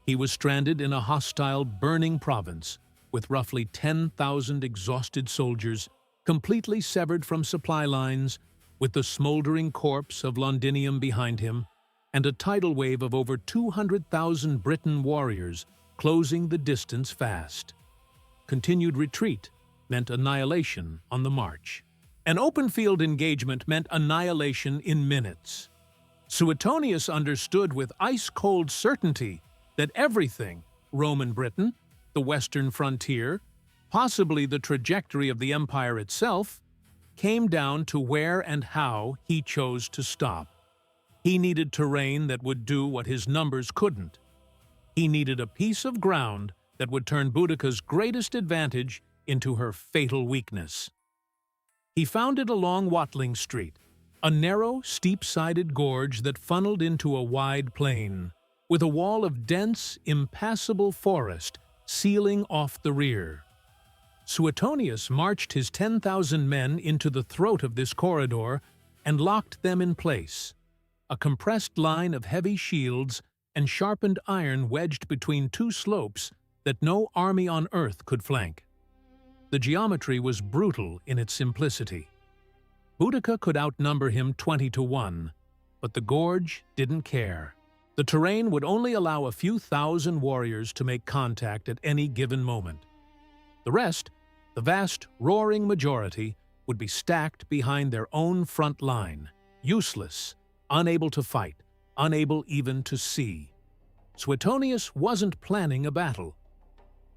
S1: He was stranded in a hostile, burning province with roughly 10,000 exhausted soldiers, completely severed from supply lines, with the smoldering corpse of Londinium behind him, and a tidal wave of over 200,000 Briton warriors closing the distance fast. Continued retreat meant annihilation on the march. An open-field engagement meant annihilation in minutes. Suetonius understood with ice-cold certainty that everything, Roman Britain, the western frontier, possibly the trajectory of the empire itself, came down to where and how he chose to stop. He needed terrain that would do what his numbers couldn't. He needed a piece of ground that would turn Boudicca's greatest advantage into her fatal weakness. He found it along Watling Street, a narrow, steep-sided gorge that funneled into a wide plain, with a wall of dense, impassable forest sealing off the rear. Suetonius marched his 10,000 men into the throat of this corridor and locked them in place, a compressed line of heavy shields and sharpened iron wedged between two slopes that no army on earth could flank. The geometry was brutal in its simplicity. Boudicca could outnumber him 20-1, but the gorge didn't care. The terrain would only allow a few thousand warriors to make contact at any given moment. The rest, the vast, roaring majority, would be stacked behind their own front line, useless, unable to fight, unable even to see. Suetonius wasn't planning a battle.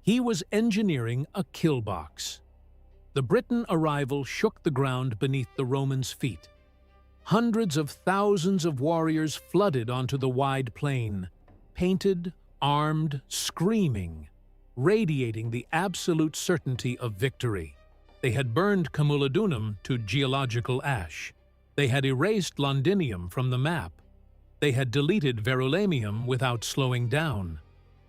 S1: He was engineering a kill box. The Briton arrival shook the ground beneath the Romans' feet. Hundreds of thousands of warriors flooded onto the wide plain, painted, armed, screaming, radiating the absolute certainty of victory. They had burned Camulodunum to geological ash. They had erased Londinium from the map. They had deleted Verulamium without slowing down.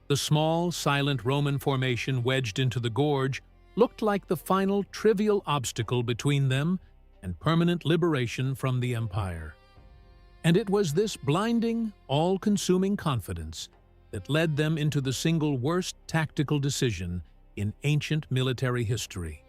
S1: The small, silent Roman formation wedged into the gorge looked like the final trivial obstacle between them and permanent liberation from the empire. And it was this blinding, all-consuming confidence that led them into the single worst tactical decision in ancient military history.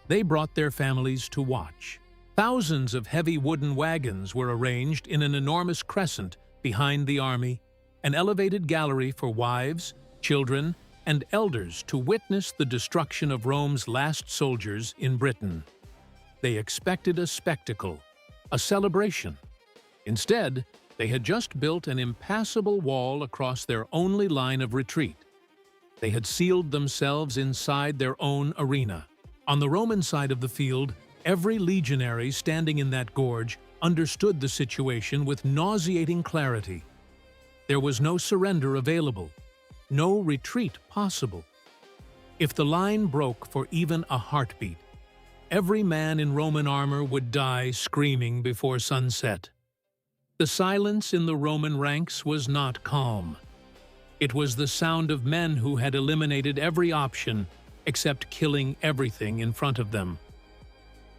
S1: They brought their families to watch. Thousands of heavy wooden wagons were arranged in an enormous crescent behind the army, an elevated gallery for wives, children, and elders to witness the destruction of Rome's last soldiers in Britain. They expected a spectacle, a celebration. Instead, they had just built an impassable wall across their only line of retreat. They had sealed themselves inside their own arena. On the Roman side of the field, every legionary standing in that gorge understood the situation with nauseating clarity. There was no surrender available, no retreat possible. If the line broke for even a heartbeat, every man in Roman armor would die screaming before sunset. The silence in the Roman ranks was not calm. It was the sound of men who had eliminated every option except killing everything in front of them.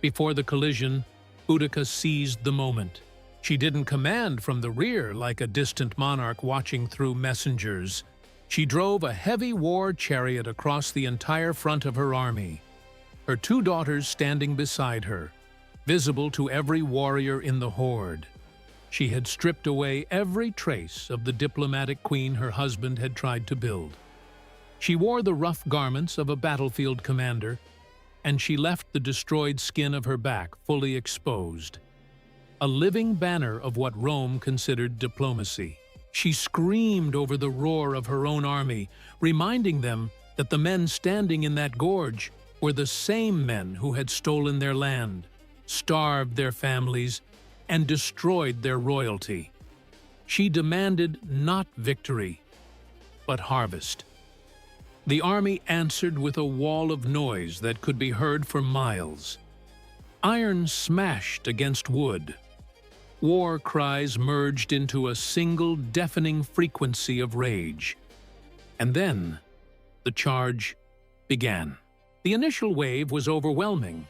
S1: Before the collision, Boudicca seized the moment. She didn't command from the rear like a distant monarch watching through messengers. She drove a heavy war chariot across the entire front of her army, her two daughters standing beside her, visible to every warrior in the horde. She had stripped away every trace of the diplomatic queen her husband had tried to build. She wore the rough garments of a battlefield commander, and she left the destroyed skin of her back fully exposed, a living banner of what Rome considered diplomacy. She screamed over the roar of her own army, reminding them that the men standing in that gorge were the same men who had stolen their land, starved their families, and destroyed their royalty. She demanded not victory, but harvest. The army answered with a wall of noise that could be heard for miles. Iron smashed against wood. War cries merged into a single deafening frequency of rage. And then, the charge began. The initial wave was overwhelming,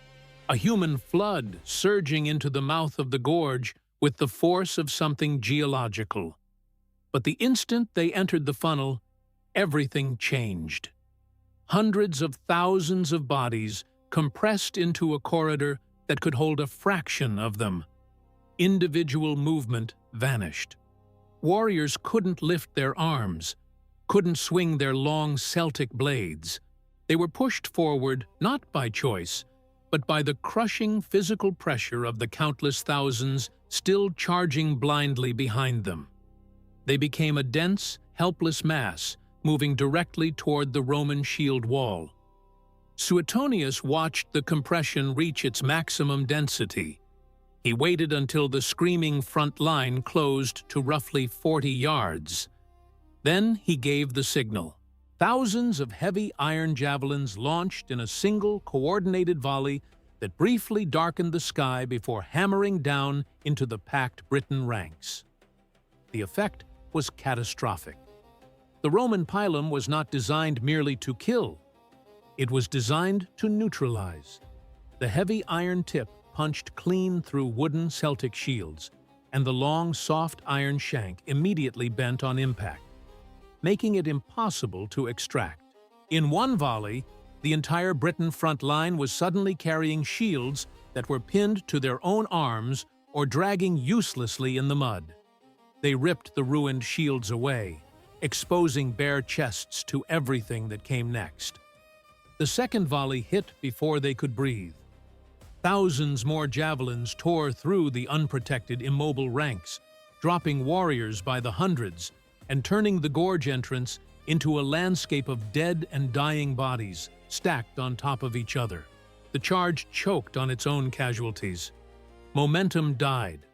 S1: a human flood surging into the mouth of the gorge with the force of something geological. But the instant they entered the funnel, everything changed. Hundreds of thousands of bodies compressed into a corridor that could hold a fraction of them. Individual movement vanished. Warriors couldn't lift their arms, couldn't swing their long Celtic blades. They were pushed forward not by choice, but by the crushing physical pressure of the countless thousands still charging blindly behind them. They became a dense, helpless mass, moving directly toward the Roman shield wall. Suetonius watched the compression reach its maximum density. He waited until the screaming front line closed to roughly 40 yards. Then he gave the signal. Thousands of heavy iron javelins launched in a single coordinated volley that briefly darkened the sky before hammering down into the packed Briton ranks. The effect was catastrophic. The Roman pilum was not designed merely to kill. It was designed to neutralize. The heavy iron tip punched clean through wooden Celtic shields, and the long, soft iron shank immediately bent on impact, making it impossible to extract. In one volley, the entire Briton front line was suddenly carrying shields that were pinned to their own arms or dragging uselessly in the mud. They ripped the ruined shields away, exposing bare chests to everything that came next. The second volley hit before they could breathe. Thousands more javelins tore through the unprotected, immobile ranks, dropping warriors by the hundreds and turning the gorge entrance into a landscape of dead and dying bodies stacked on top of each other. The charge choked on its own casualties. Momentum died.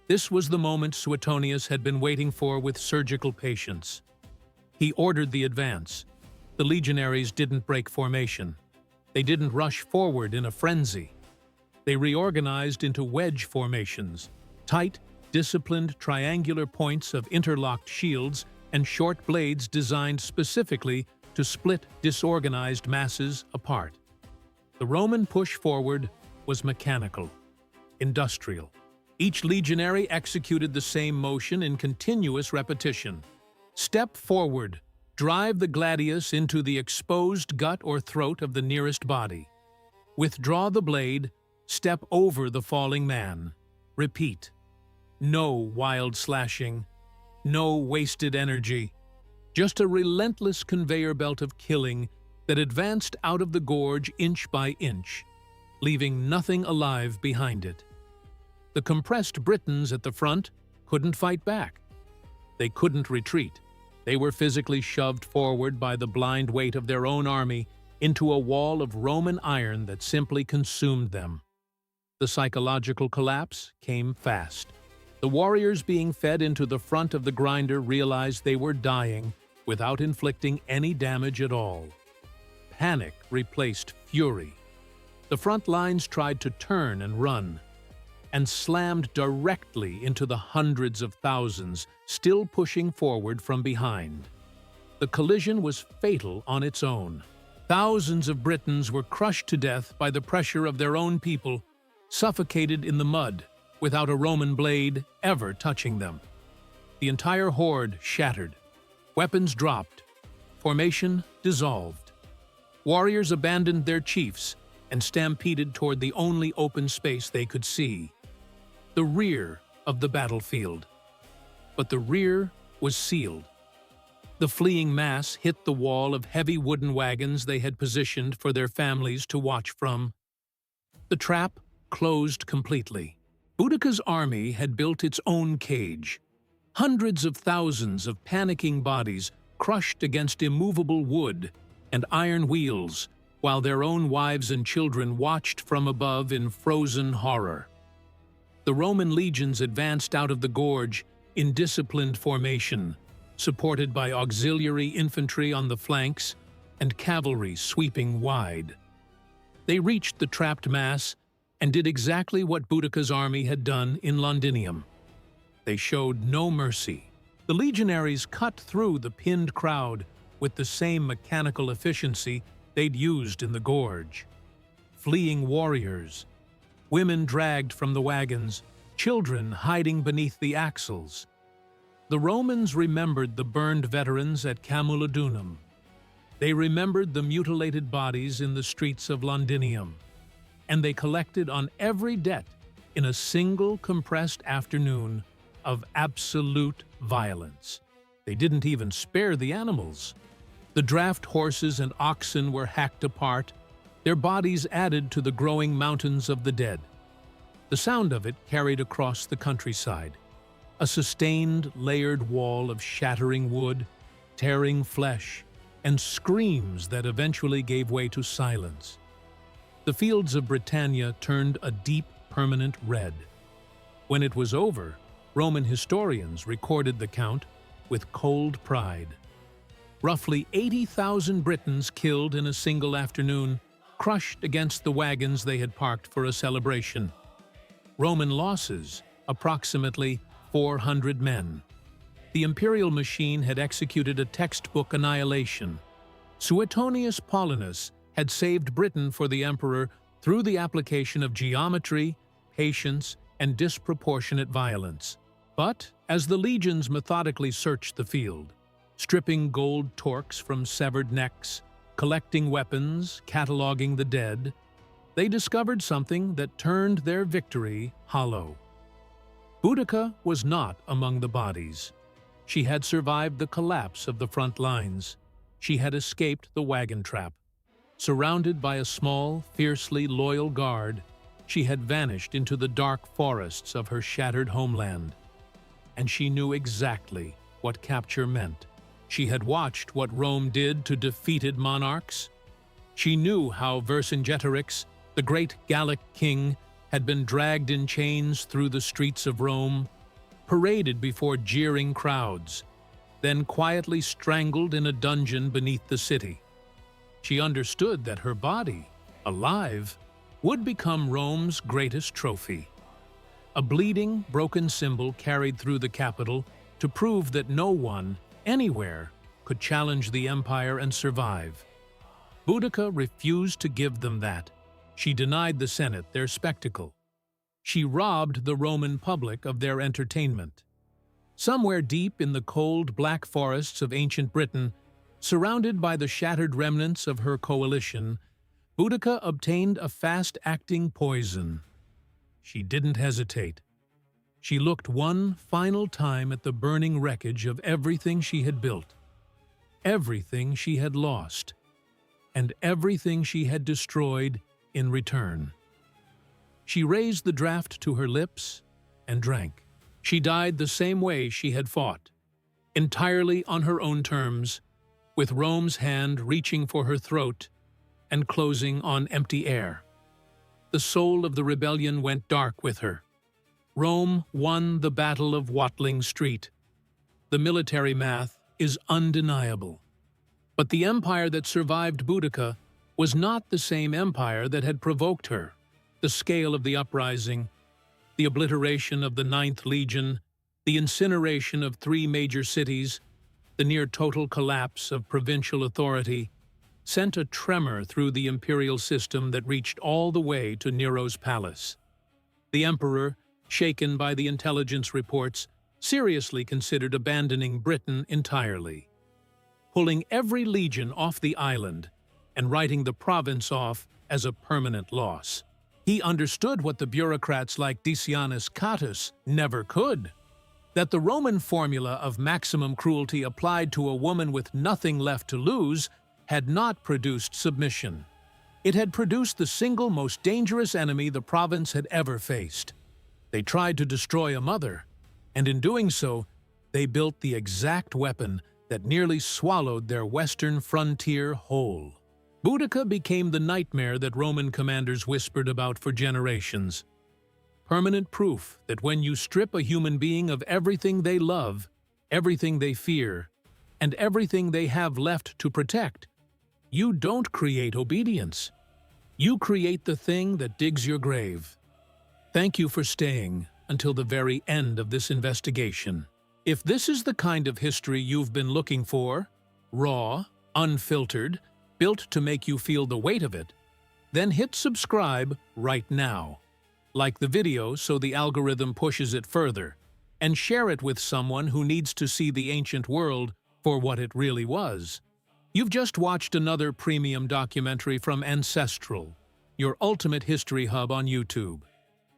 S1: This was the moment Suetonius had been waiting for with surgical patience. He ordered the advance. The legionaries didn't break formation. They didn't rush forward in a frenzy. They reorganized into wedge formations, tight, disciplined triangular points of interlocked shields and short blades designed specifically to split disorganized masses apart. The Roman push forward was mechanical, industrial. Each legionary executed the same motion in continuous repetition. Step forward, drive the gladius into the exposed gut or throat of the nearest body. Withdraw the blade, step over the falling man. Repeat. No wild slashing, no wasted energy, just a relentless conveyor belt of killing that advanced out of the gorge inch by inch, leaving nothing alive behind it. The compressed Britons at the front couldn't fight back. They couldn't retreat. They were physically shoved forward by the blind weight of their own army into a wall of Roman iron that simply consumed them. The psychological collapse came fast. The warriors being fed into the front of the grinder realized they were dying without inflicting any damage at all. Panic replaced fury. The front lines tried to turn and run, and slammed directly into the hundreds of thousands still pushing forward from behind. The collision was fatal on its own. Thousands of Britons were crushed to death by the pressure of their own people, suffocated in the mud, without a Roman blade ever touching them. The entire horde shattered. Weapons dropped. Formation dissolved. Warriors abandoned their chiefs and stampeded toward the only open space they could see, the rear of the battlefield. But the rear was sealed. The fleeing mass hit the wall of heavy wooden wagons they had positioned for their families to watch from. The trap closed completely. Boudicca's army had built its own cage. Hundreds of thousands of panicking bodies crushed against immovable wood and iron wheels, while their own wives and children watched from above in frozen horror. The Roman legions advanced out of the gorge in disciplined formation, supported by auxiliary infantry on the flanks and cavalry sweeping wide. They reached the trapped mass and did exactly what Boudicca's army had done in Londinium. They showed no mercy. The legionaries cut through the pinned crowd with the same mechanical efficiency they'd used in the gorge. Fleeing warriors, women dragged from the wagons, children hiding beneath the axles. The Romans remembered the burned veterans at Camulodunum. They remembered the mutilated bodies in the streets of Londinium, and they collected on every debt in a single compressed afternoon of absolute violence. They didn't even spare the animals. The draft horses and oxen were hacked apart, their bodies added to the growing mountains of the dead. The sound of it carried across the countryside. A sustained, layered wall of shattering wood, tearing flesh, and screams that eventually gave way to silence. The fields of Britannia turned a deep, permanent red. When it was over, Roman historians recorded the count with cold pride. Roughly 80,000 Britons killed in a single afternoon, crushed against the wagons they had parked for a celebration. Roman losses, approximately 400 men. The imperial machine had executed a textbook annihilation. Suetonius Paulinus had saved Britain for the emperor through the application of geometry, patience, and disproportionate violence. But as the legions methodically searched the field, stripping gold torques from severed necks, collecting weapons, cataloging the dead, they discovered something that turned their victory hollow. Boudicca was not among the bodies. She had survived the collapse of the front lines. She had escaped the wagon trap. Surrounded by a small, fiercely loyal guard, she had vanished into the dark forests of her shattered homeland. And she knew exactly what capture meant. She had watched what Rome did to defeated monarchs. She knew how Vercingetorix, the great Gallic king, had been dragged in chains through the streets of Rome, paraded before jeering crowds, then quietly strangled in a dungeon beneath the city. She understood that her body, alive, would become Rome's greatest trophy. A bleeding, broken symbol carried through the capital to prove that no one, anywhere, could challenge the empire and survive. Boudicca refused to give them that. She denied the Senate their spectacle. She robbed the Roman public of their entertainment. Somewhere deep in the cold, black forests of ancient Britain, surrounded by the shattered remnants of her coalition, Boudicca obtained a fast-acting poison. She didn't hesitate. She looked one final time at the burning wreckage of everything she had built, everything she had lost, and everything she had destroyed in return. She raised the draught to her lips and drank. She died the same way she had fought, entirely on her own terms, with Rome's hand reaching for her throat and closing on empty air. The soul of the rebellion went dark with her. Rome won the Battle of Watling Street. The military math is undeniable. But the empire that survived Boudicca was not the same empire that had provoked her. The scale of the uprising, the obliteration of the 9th Legion, the incineration of 3 major cities, the near-total collapse of provincial authority, sent a tremor through the imperial system that reached all the way to Nero's palace. The emperor, shaken by the intelligence reports, seriously considered abandoning Britain entirely, pulling every legion off the island and writing the province off as a permanent loss. He understood what the bureaucrats like Decianus Catus never could, that the Roman formula of maximum cruelty applied to a woman with nothing left to lose had not produced submission. It had produced the single most dangerous enemy the province had ever faced. They tried to destroy a mother, and in doing so, they built the exact weapon that nearly swallowed their western frontier whole. Boudicca became the nightmare that Roman commanders whispered about for generations. Permanent proof that when you strip a human being of everything they love, everything they fear, and everything they have left to protect, you don't create obedience. You create the thing that digs your grave. Thank you for staying until the very end of this investigation. If this is the kind of history you've been looking for, raw, unfiltered, built to make you feel the weight of it, then hit subscribe right now. Like the video so the algorithm pushes it further, and share it with someone who needs to see the ancient world for what it really was. You've just watched another premium documentary from Ancestral, your ultimate history hub on YouTube.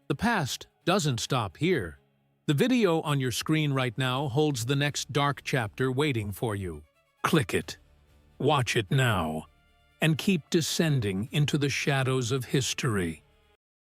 S1: The past doesn't stop here. The video on your screen right now holds the next dark chapter waiting for you. Click it, watch it now, and keep descending into the shadows of history.